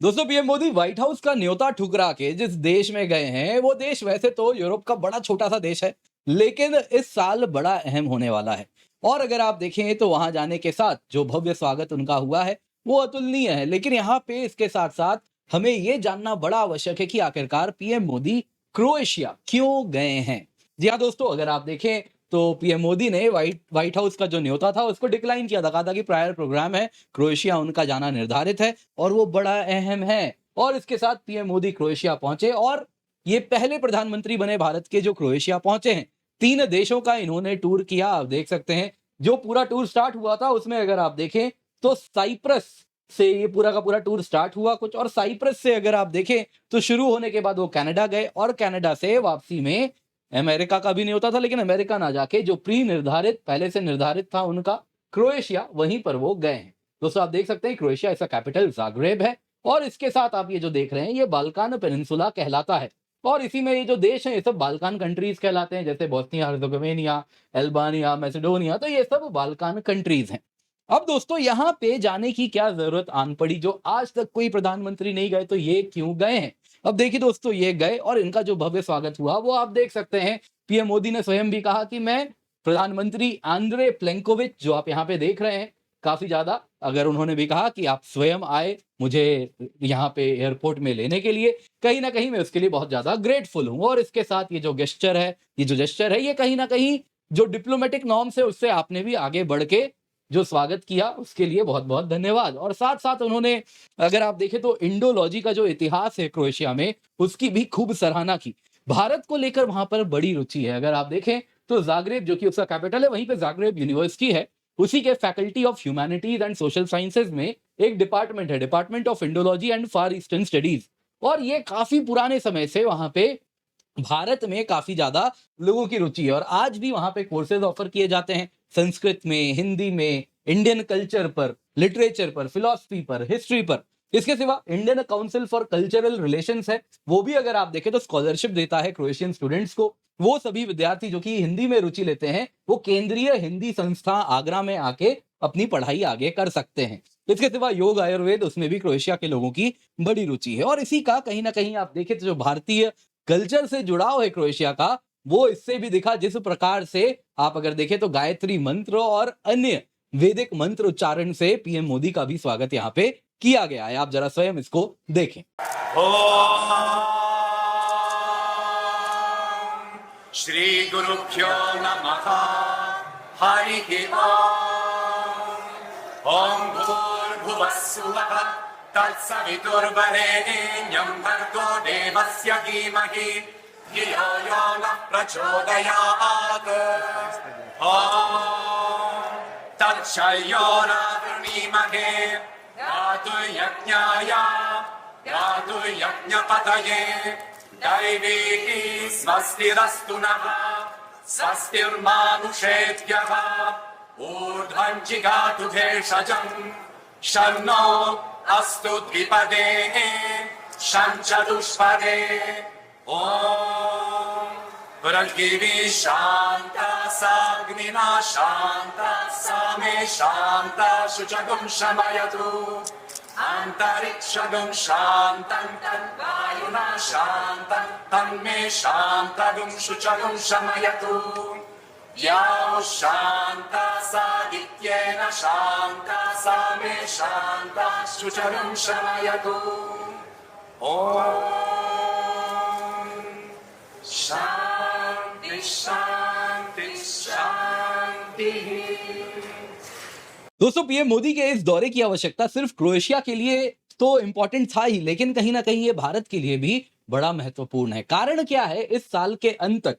दोस्तों PM Modi white house का न्योता ठुकरा के जिस देश में गए हैं वो देश वैसे तो यूरोप का बड़ा छोटा सा देश है, लेकिन इस साल बड़ा अहम होने वाला है। और अगर आप देखें तो वहां जाने के साथ जो भव्य स्वागत उनका हुआ है वो अतुलनीय है। लेकिन यहाँ पे इसके साथ साथ हमें ये जानना बड़ा आवश्यक है कि आखिरकार पीएम मोदी क्रोएशिया क्यों गए हैं। जी हाँ दोस्तों, अगर आप देखें तो पीएम मोदी ने व्हाइट व्हाइट हाउस का जो न्योता था उसको डिक्लाइन किया था, कहा था कि प्रायर प्रोग्राम है, क्रोएशिया उनका जाना निर्धारित है और वो बड़ा अहम है। और इसके साथ पीएम मोदी क्रोएशिया पहुंचे और ये पहले प्रधानमंत्री बने भारत के जो क्रोएशिया पहुंचे हैं। 3 देशों का इन्होंने टूर किया। आप देख सकते हैं जो पूरा टूर स्टार्ट हुआ था उसमें अगर आप देखें तो साइप्रस से ये पूरा का पूरा टूर स्टार्ट हुआ कुछ, और साइप्रस से अगर आप देखें तो शुरू होने के बाद वो कनाडा गए और कनाडा से वापसी में अमेरिका का भी नहीं होता था, लेकिन अमेरिका ना जाके जो प्री निर्धारित पहले से निर्धारित था उनका क्रोएशिया, वहीं पर वो गए हैं। दोस्तों आप देख सकते हैं क्रोएशिया इसका कैपिटल जाग्रेब है और इसके साथ आप ये जो देख रहे हैं ये बाल्कान पेनिनसुला कहलाता है। और इसी में ये जो देश है ये सब बाल्कान कंट्रीज कहलाते हैं, जैसे बोस्निया हर्जेगोविना, अल्बानिया, मैसेडोनिया, तो ये सब बाल्कान कंट्रीज हैं। अब दोस्तों यहाँ पे जाने की क्या जरूरत आन पड़ी, जो आज तक कोई प्रधानमंत्री नहीं गए, तो ये क्यों गए हैं। अब देखिए दोस्तों ये गए और इनका जो भव्य स्वागत हुआ वो आप देख सकते हैं। पीएम मोदी ने स्वयं भी कहा कि मैं प्रधानमंत्री आंद्रे प्लेंकोविच जो आप यहाँ पे देख रहे हैं काफी ज्यादा, अगर उन्होंने भी कहा कि आप स्वयं आए मुझे यहाँ पे एयरपोर्ट में लेने के लिए, कहीं ना कहीं मैं उसके लिए बहुत ज्यादा ग्रेटफुल हूँ। और इसके साथ ये जो गेस्चर है ये कहीं ना कहीं जो डिप्लोमेटिक नॉर्म्स है उससे आपने भी आगे बढ़ के जो स्वागत किया उसके लिए बहुत बहुत धन्यवाद। और साथ साथ उन्होंने अगर आप देखें तो इंडोलॉजी का जो इतिहास है क्रोएशिया में उसकी भी खूब सराहना की। भारत को लेकर वहां पर बड़ी रुचि है। अगर आप देखें तो जाग्रेब जो कि उसका कैपिटल है वहीं पे जाग्रेब यूनिवर्सिटी है, उसी के faculty of humanities and social sciences में एक डिपार्टमेंट है, department of Indology and far eastern studies. और ये काफी पुराने समय से वहां पे भारत में काफी ज्यादा लोगों की रुचि है और आज भी वहां पे कोर्सेज ऑफर किए जाते हैं संस्कृत में, हिंदी में, इंडियन कल्चर पर, लिटरेचर पर, फिलॉसफी पर, हिस्ट्री पर। इसके सिवा Indian council for cultural relations है, वो भी अगर आप देखें तो स्कॉलरशिप देता है क्रोएशियन स्टूडेंट्स को। वो सभी विद्यार्थी जो कि हिंदी में रुचि लेते हैं वो केंद्रीय हिंदी संस्था आगरा में आके अपनी पढ़ाई आगे कर सकते हैं। इसके सिवा योग आयुर्वेद उसमें भी क्रोएशिया के लोगों की बड़ी रुचि है। और इसी का कहीं ना कहीं आप देखें तो जो भारतीय कल्चर से जुड़ाव है क्रोएशिया का वो इससे भी दिखा, जिस प्रकार से आप अगर देखें तो गायत्री मंत्र और अन्य वैदिक मंत्र उच्चारण से पीएम मोदी का भी स्वागत यहाँ पे किया गया है। आप जरा स्वयं इसको देखें। श्री गुरुभ्यो नमः। हरि ओम भूर्भुवः स्वः तत्सवितुर्वरेण्यं भर्गो देवस्य धीमहि धियो यो नः प्रचोदयात्। ॐ तत्सयो रावृणीमहे यातु यज्ञाय यातु यज्ञपतये दैवीः स्वस्तिरस्तु नः स्वस्तिर्मानुषेभ्यः ऊर्ध्वं जिगातु भेषजम् शन्नो अस्तु द्विपदे शं चतुष्पदे। ॐ पृथिवी शान्ता साग्निना शान्ता सामे शान्ता शुचगुं शमयतु अन्तरिक्षगुं शान्तं तद्वायुना शान्तं तन्मे शान्तगुं शुचगुं शमयतु। या शान्ता सादित्येन शान्ता सामे शान्ता शुचगुं शमयतु। ॐ शान्ति शान्ति शान्तिः। दोस्तों पीएम मोदी के इस दौरे की आवश्यकता सिर्फ क्रोएशिया के लिए तो इंपॉर्टेंट था ही, लेकिन कहीं ना कहीं ये भारत के लिए भी बड़ा महत्वपूर्ण है। कारण क्या है, इस साल के अंत तक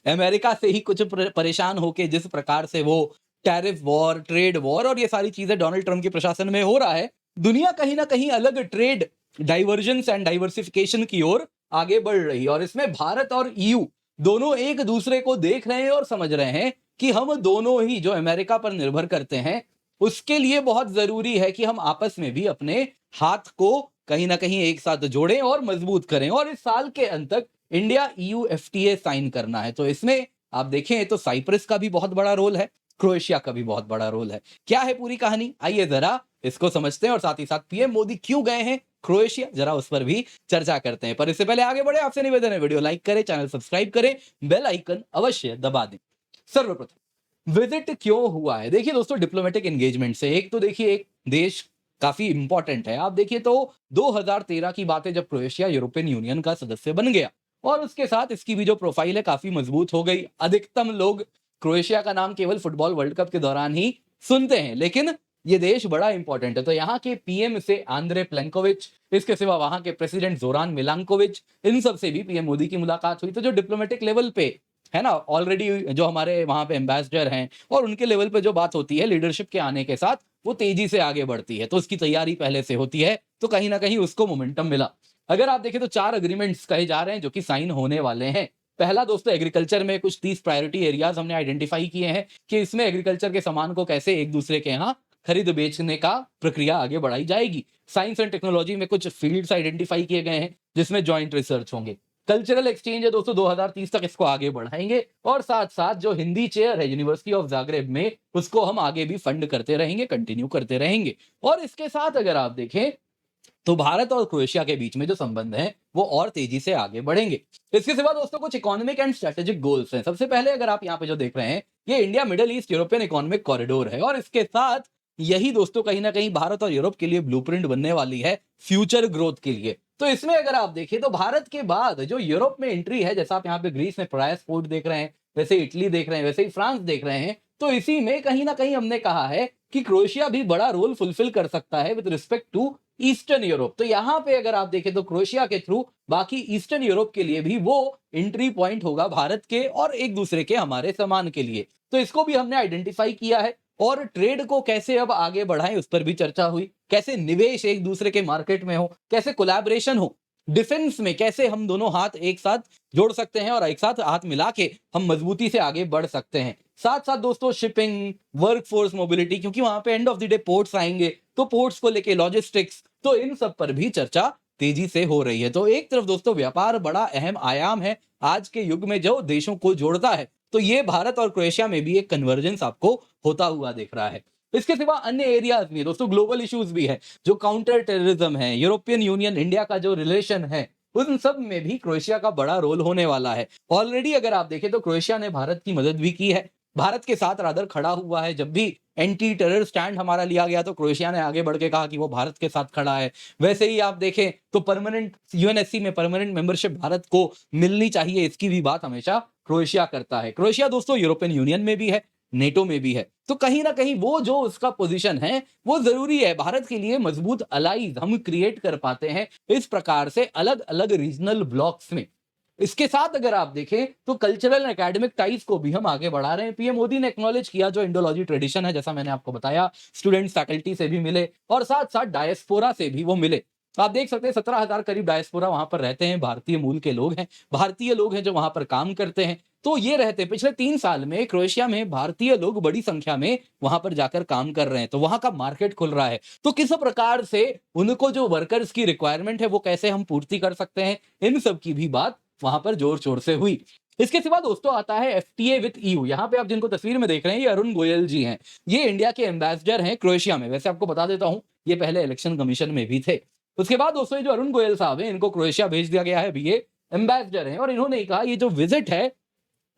अमेरिका से ही कुछ परेशान होके जिस प्रकार से वो टैरिफ वॉर, ट्रेड वॉर और ये सारी चीजें डोनाल्ड ट्रंप के प्रशासन में हो रहा है, दुनिया कहीं ना कहीं अलग ट्रेड डाइवर्जेंस एंड डाइवर्सिफिकेशन की ओर आगे बढ़ रही है। और इसमें भारत और ईयू दोनों एक दूसरे को देख रहे हैं और समझ रहे हैं कि हम दोनों ही जो अमेरिका पर निर्भर करते हैं उसके लिए बहुत जरूरी है कि हम आपस में भी अपने हाथ को कहीं ना कहीं एक साथ जोड़ें और मजबूत करें। और इस साल के अंत तक इंडिया ईयू एफटीए साइन करना है, तो इसमें आप देखें तो साइप्रस का भी बहुत बड़ा रोल है, क्रोएशिया का भी बहुत बड़ा रोल है। क्या है पूरी कहानी, आइए जरा इसको समझते हैं और साथ ही साथ पीएम मोदी क्यों गए हैं क्रोएशिया, जरा उस पर भी चर्चा करते हैं। पर इससे पहले आगे बढ़े, आपसे निवेदन है वीडियो लाइक करें, चैनल सब्सक्राइब करें, बेल आइकन अवश्य दबा दें। सर्वप्रथम विजिट क्यों हुआ है? देखिए दोस्तों, डिप्लोमेटिक एंगेजमेंट से एक तो देखिए एक देश काफी इंपॉर्टेंट है। आप देखिए तो 2013 की बात है जब क्रोएशिया यूरोपियन यूनियन का सदस्य बन गया और उसके साथ इसकी भी जो प्रोफाइल है काफी मजबूत हो गई। अधिकतम लोग क्रोएशिया का नाम केवल फुटबॉल वर्ल्ड कप के दौरान ही सुनते हैं, लेकिन ये देश बड़ा इंपॉर्टेंट है। तो यहाँ के पीएम से आंद्रे प्लेंकोविच, इसके सिवा वहां के प्रेसिडेंट जोरान मिलांकोविच, इन सब से भी पीएम मोदी की मुलाकात हुई। तो जो डिप्लोमेटिक लेवल पे है ना, ऑलरेडी जो हमारे वहां पे एम्बेसडर हैं और उनके लेवल पे जो बात होती है लीडरशिप के आने के साथ, वो तेजी से आगे बढ़ती है। तो उसकी तैयारी पहले से होती है, तो कहीं ना कहीं उसको मोमेंटम मिला। अगर आप देखें तो 4 एग्रीमेंट्स कहे जा रहे हैं जो कि साइन होने वाले हैं। पहला दोस्तों, एग्रीकल्चर में कुछ 30 प्रायोरिटी एरियाज हमने आइडेंटिफाई किए हैं कि इसमें एग्रीकल्चर के सामान को कैसे एक दूसरे के यहाँ खरीद बेचने का प्रक्रिया आगे बढ़ाई जाएगी। साइंस एंड टेक्नोलॉजी में कुछ फील्ड्स आइडेंटिफाई किए गए हैं जिसमें जॉइंट रिसर्च होंगे। कल्चरल एक्सचेंज है दोस्तों, 2030 तक इसको आगे बढ़ाएंगे और साथ साथ जो हिंदी चेयर है यूनिवर्सिटी ऑफ जाग्रेब में, उसको हम आगे भी फंड करते रहेंगे, कंटिन्यू करते रहेंगे। और इसके साथ अगर आप देखें तो भारत और क्रोएशिया के बीच में जो संबंध हैं वो और तेजी से आगे बढ़ेंगे। इसके सिवा दोस्तों कुछ इकोनॉमिक एंड स्ट्रेटेजिक गोल्स हैं। सबसे पहले अगर आप यहाँ पे जो देख रहे हैं, ये India middle east European economic corridor है और इसके साथ यही दोस्तों कहीं ना कहीं भारत और यूरोप के लिए ब्लूप्रिंट बनने वाली है फ्यूचर ग्रोथ के लिए। तो इसमें अगर आप देखें तो भारत के बाद जो यूरोप में एंट्री है, जैसा आप यहाँ पे ग्रीस में प्रायस पोर्ट देख रहे हैं, वैसे इटली देख रहे हैं, वैसे ही फ्रांस देख रहे हैं, तो इसी में कहीं ना कहीं हमने कहा है कि क्रोएशिया भी बड़ा रोल फुलफिल कर सकता है with respect to Eastern Europe. तो यहाँ पे अगर आप देखें तो क्रोएशिया के थ्रू बाकी ईस्टर्न यूरोप के लिए भी वो एंट्री पॉइंट होगा भारत के और एक दूसरे के हमारे सामान के लिए। तो इसको भी हमने आइडेंटिफाई किया है और ट्रेड को कैसे अब आगे बढ़ाएं उस पर भी चर्चा हुई। कैसे निवेश एक दूसरे के मार्केट में हो, कैसे कोलैबोरेशन हो, डिफेंस में कैसे हम दोनों हाथ एक साथ जोड़ सकते हैं और एक साथ हाथ मिला के हम मजबूती से आगे बढ़ सकते हैं। साथ साथ दोस्तों शिपिंग, वर्कफोर्स मोबिलिटी, क्योंकि वहां पे end of the day ports आएंगे, तो पोर्ट्स को लेके लॉजिस्टिक्स, तो इन सब पर भी चर्चा तेजी से हो रही है। तो एक तरफ दोस्तों व्यापार बड़ा अहम आयाम है आज के युग में जो देशों को जोड़ता है, तो ये भारत और क्रोएशिया में भी एक कन्वर्जेंस आपको होता हुआ दिख रहा है। इसके सिवा अन्य एरियाज में दोस्तों ग्लोबल इश्यूज भी है, जो काउंटर टेररिज्म है, यूरोपियन यूनियन इंडिया का जो रिलेशन है, उन सब में भी क्रोएशिया का बड़ा रोल होने वाला है। ऑलरेडी अगर आप देखें तो क्रोएशिया ने भारत की मदद भी की है, भारत के साथ रादर खड़ा हुआ है। जब भी एंटी टेरर स्टैंड हमारा लिया गया तो क्रोएशिया ने आगे बढ़ के कहा कि वो भारत के साथ खड़ा है। वैसे ही आप देखें तो परमानेंट यूएनएससी में परमानेंट मेंबरशिप भारत को मिलनी चाहिए, इसकी भी बात हमेशा क्रोएशिया करता है। क्रोएशिया दोस्तों यूरोपियन यूनियन में भी है, नेटो में भी है, तो कहीं ना कहीं वो जो उसका पोजीशन है वो जरूरी है। भारत के लिए मजबूत अलाइज हम क्रिएट कर पाते हैं इस प्रकार से अलग अलग रीजनल ब्लॉक्स में। इसके साथ अगर आप देखें तो कल्चरल एंड एकेडमिक टाइज को भी हम आगे बढ़ा रहे हैं। पीएम मोदी ने एक्नॉलेज किया जो इंडोलॉजी ट्रेडिशन है, जैसा मैंने आपको बताया, स्टूडेंट्स फैकल्टी से भी मिले और साथ साथ डायस्पोरा से भी वो मिले। आप देख सकते हैं 17,000 करीब डायस्पोरा वहां पर रहते हैं, भारतीय मूल के लोग हैं, भारतीय लोग हैं जो वहां पर काम करते हैं। तो ये रहते पिछले 3 साल में क्रोएशिया में भारतीय लोग बड़ी संख्या में वहां पर जाकर काम कर रहे हैं, तो वहां का मार्केट खुल रहा है। तो किस प्रकार से उनको जो वर्कर्स की रिक्वायरमेंट है वो कैसे हम पूर्ति कर सकते हैं, इन सब की भी बात वहां पर जोर शोर से हुई। इसके सिवा दोस्तों आता है एफटीए विद ईयू। यहाँ पे आप जिनको तस्वीर में देख रहे हैं ये अरुण गोयल जी हैं, ये इंडिया के एम्बेसडर हैं क्रोएशिया में। वैसे आपको बता देता हूं ये पहले इलेक्शन कमीशन में भी थे। उसके बाद दोस्तों ये जो अरुण गोयल साहब हैं इनको क्रोएशिया भेज दिया गया है, अभी ये एम्बेसडर हैं और इन्होंने कहा ये जो विजिट है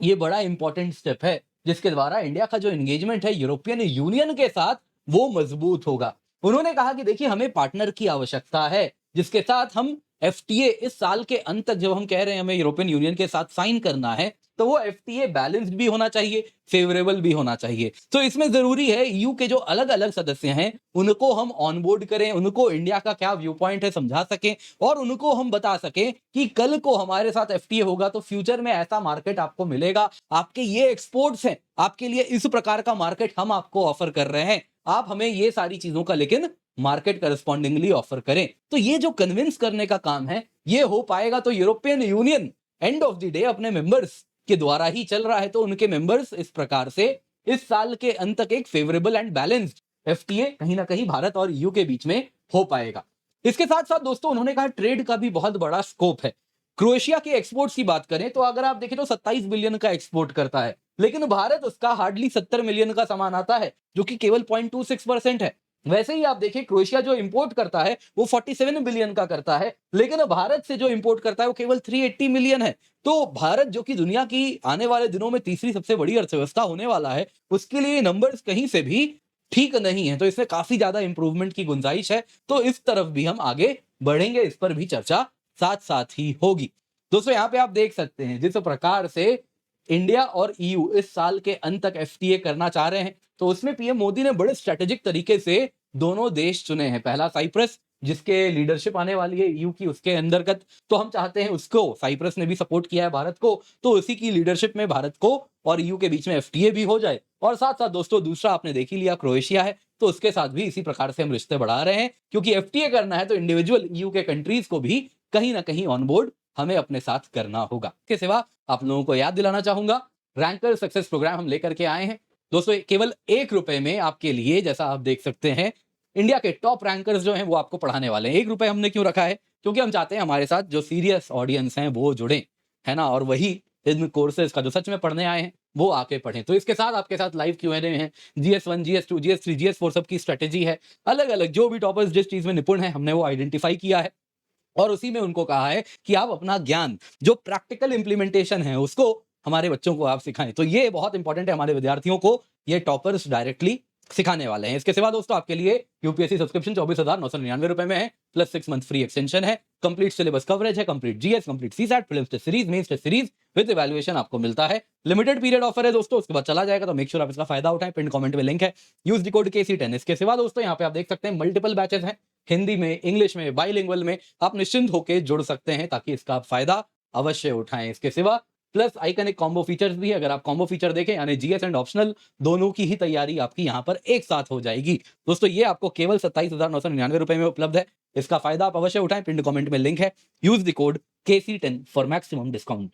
ये बड़ा इंपॉर्टेंट स्टेप है जिसके द्वारा इंडिया का जो एंगेजमेंट है यूरोपियन यूनियन के साथ वो मजबूत होगा। उन्होंने कहा कि देखिए हमें पार्टनर की आवश्यकता है जिसके साथ हम एफटीए इस साल के अंत तक, जब हम कह रहे हैं हमें यूरोपियन यूनियन के साथ साइन करना है, तो वो एफटीए बैलेंस्ड भी होना चाहिए, फेवरेबल भी होना चाहिए। तो इसमें जरूरी है ईयू के जो अलग अलग सदस्य हैं उनको हम ऑनबोर्ड करें, उनको इंडिया का क्या व्यू पॉइंट है समझा सकें और उनको हम बता सकें कि कल को हमारे साथ एफटीए होगा तो फ्यूचर में ऐसा मार्केट आपको मिलेगा, आपके ये एक्सपोर्ट्स हैं, आपके लिए इस प्रकार का मार्केट हम आपको ऑफर कर रहे हैं, आप हमें ये सारी चीजों का लेकिन मार्केट करस्पॉन्डिंगली ऑफर करें। तो ये जो कन्विंस करने का काम है ये हो पाएगा तो European union end of the day अपने मेंबर्स के द्वारा ही चल रहा है, तो उनके मेंबर्स इस प्रकार से इस साल के अंत तक एक फेवरेबल एंड बैलेंस्ड एफटीए कहीं ना कहीं भारत और ईयू के बीच में हो पाएगा। इसके साथ साथ दोस्तों उन्होंने कहा ट्रेड का भी बहुत बड़ा स्कोप है। क्रोएशिया के एक्सपोर्ट्स की बात करें तो अगर आप देखें तो 27 बिलियन का एक्सपोर्ट करता है, लेकिन भारत उसका हार्डली 70 मिलियन का सामान आता है जो कि केवल 0.26% है। वैसे ही आप देखिए क्रोएशिया जो इंपोर्ट करता है वो 47 बिलियन का करता है, लेकिन भारत से जो इंपोर्ट करता है वो केवल 380 मिलियन है। तो भारत जो कि दुनिया की आने वाले दिनों में तीसरी सबसे बड़ी अर्थव्यवस्था होने वाला है, उसके लिए नंबर्स कहीं से भी ठीक नहीं है। तो इसमें काफी ज्यादा इंप्रूवमेंट की गुंजाइश है। तो इस तरफ भी हम आगे बढ़ेंगे, इस पर भी चर्चा साथ साथ ही होगी। दोस्तों यहाँ पे आप देख सकते हैं जिस प्रकार से इंडिया और ईयू इस साल के अंत तक एफटीए करना चाह रहे हैं, तो उसमें पीएम मोदी ने बड़े स्ट्रेटेजिक तरीके से दोनों देश चुने हैं। पहला साइप्रस, जिसके लीडरशिप आने वाली है ईयू की, उसके अंतर्गत तो हम चाहते हैं उसको, साइप्रस ने भी सपोर्ट किया है भारत को, तो उसी की लीडरशिप में भारत को और ईयू के बीच में एफटीए भी हो जाए। और साथ साथ दोस्तों दूसरा आपने देख ही लिया, क्रोएशिया है, तो उसके साथ भी इसी प्रकार से हम रिश्ते बढ़ा रहे हैं, क्योंकि एफटीए करना है तो इंडिविजुअल ईयू के कंट्रीज को भी कहीं ना कहीं ऑन बोर्ड हमें अपने साथ करना होगा। इसके सिवा आप लोगों को याद दिलाना चाहूंगा, रैंकर सक्सेस प्रोग्राम हम लेकर के आए हैं दोस्तों, केवल ₹1 में आपके लिए, जैसा आप देख सकते हैं, इंडिया के टॉप रैंकर्स जो हैं वो आपको पढ़ाने वाले हैं। ₹1 हमने क्यों रखा है? क्योंकि हम चाहते हैं हमारे साथ जो सीरियस ऑडियंस हैं वो जुड़े, है ना, और वही इन कोर्सेज का जो सच में पढ़ने आए हैं वो आके पढ़ें। तो इसके साथ आपके साथ लाइव Q&A हैं, GS1, GS2, GS3, GS4 सबकी स्ट्रेटेजी है, अलग अलग जो भी टॉपर्स जिस चीज में निपुण है हमने वो आइडेंटिफाई किया है और उसी में उनको कहा है कि आप अपना ज्ञान, जो प्रैक्टिकल इंप्लीमेंटेशन है, उसको हमारे बच्चों को आप सिखाएं। तो ये बहुत इंपॉर्टेंट है, हमारे विद्यार्थियों को ये टॉपर्स डायरेक्टली सिखाने वाले हैं। इसके सिवा दोस्तों आपके लिए यूपीएससी सब्सक्रिप्शन ₹24,999 में है, प्लस 6 मंथ फ्री एक्सटेंशन है, कंप्लीट सिलेबस कवरेज है, complete GS, complete CSAT, prelims test series, mains test series with evaluation आपको मिलता है। लिमिटेड पीरियड ऑफर है दोस्तों, उसके बाद चला जाएगा, तो मेक श्योर आप इसका फायदा उठाएं। पिन कमेंट में लिंक है, यूज द कोड KC10। इसके सिवा दोस्तों यहाँ पे आप देख सकते हैं मल्टीपल बैचेस हैं, हिंदी में, इंग्लिश में, बाइलिंगुअल में, आप निश्चिंत होकर जुड़ सकते हैं ताकि इसका आप फायदा अवश्य उठाएं। इसके सिवा प्लस आइकन एक कॉम्बो फीचर्स भी है, अगर आप कॉम्बो फीचर देखें यानी जीएस एंड ऑप्शनल दोनों की ही तैयारी आपकी यहाँ पर एक साथ हो जाएगी। दोस्तों ये आपको केवल ₹27,999 में उपलब्ध है, इसका फायदा आप अवश्य उठाएं। पिन कमेंट में लिंक है, use the code KC10 for maximum discount.